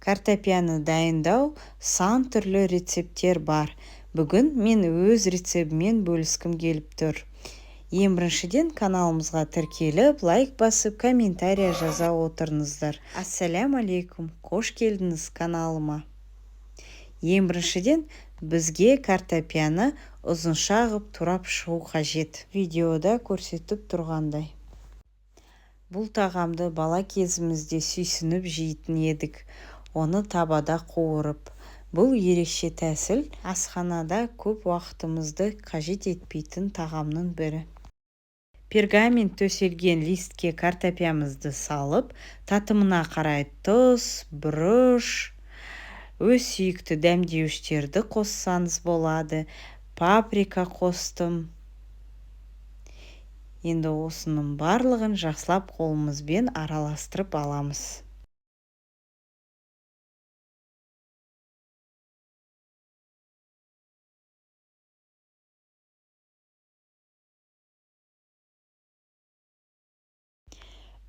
Картопияны дайындау сан түрлі рецепттер бар. Бүгін мен өз рецебіммен бөліскім келіп тұр. Ең біріншіден каналымызға тіркеліп, лайк басып, комментария жаза отырыңыздар. Ассалям алейкум, қош келдіңіз каналыма. Ең біріншіден бізге картопияны ұзынша ғып турап шығу қажет. Видеода көрсетіп тұрғандай. Бұл тағамды бала кезімізде сүйсініп жейтін едік. Оны табада қуырып. Бұл ерекше тәсіл асханада көп уақытымызды қажет етпейтін тағамның бірі. Пергамент төселген листке картопиямызды салып, татымына қарай тұз, бұрыш, өз сүйікті дәмдеуіштерді қоссаңыз болады. Паприка қостым. Енді осының барлығын жақсылап қолымызбен араластырып аламыз.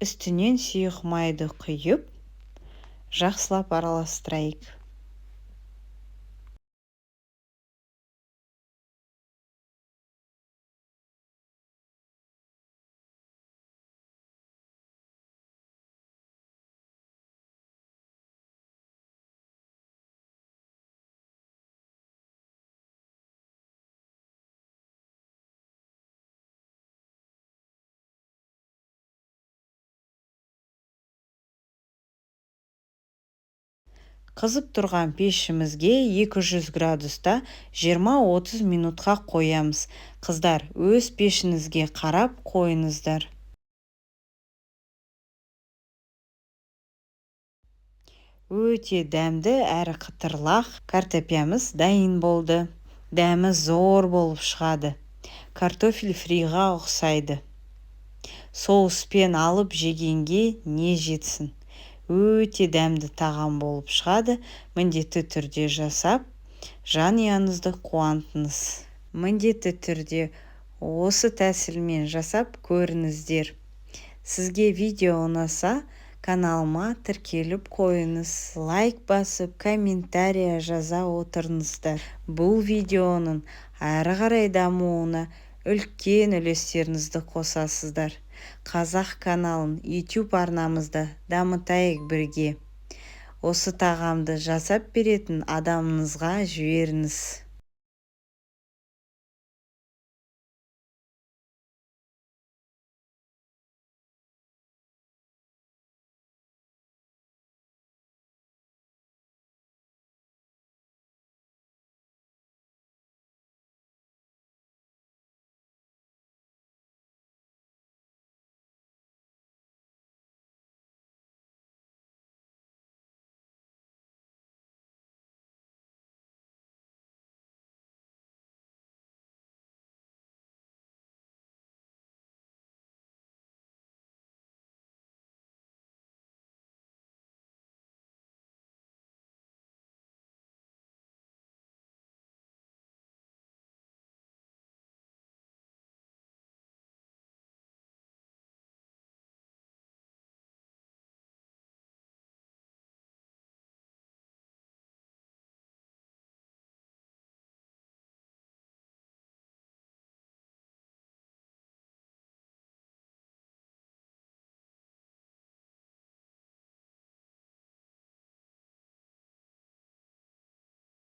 Үстінен сұйық майды құйып, жақсылап араластырайық. Қызып тұрған пешімізге 200 градуста 20-30 минутқа қоямыз. Қыздар, өз пешіңізге қарап қойыңыздар. Өте дәмді әрі қытырлақ картопиямыз дайын болды. Дәмі зор болып шығады. Картофель фриға ұқсайды. Соуспен алып жегенге не жетсін. Өте дәмді тағам болып шығады. Міндетті түрде жасап, жанұяңызды қуантыңыз. Міндетті түрде осы тәсілмен жасап көріңіздер. Сізге видео ұнаса, каналыма тіркеліп қойыңыз. Лайк басып, комментария жаза отырыңыздар. Бұл видеоның әрі қарай дамуына үлкен үлестеріңізді қосасыздар. Қазақ каналын YouTube арнамызда дамытайық бірге. Осы тағамды жасап беретін адамыңызға жіберіңіз.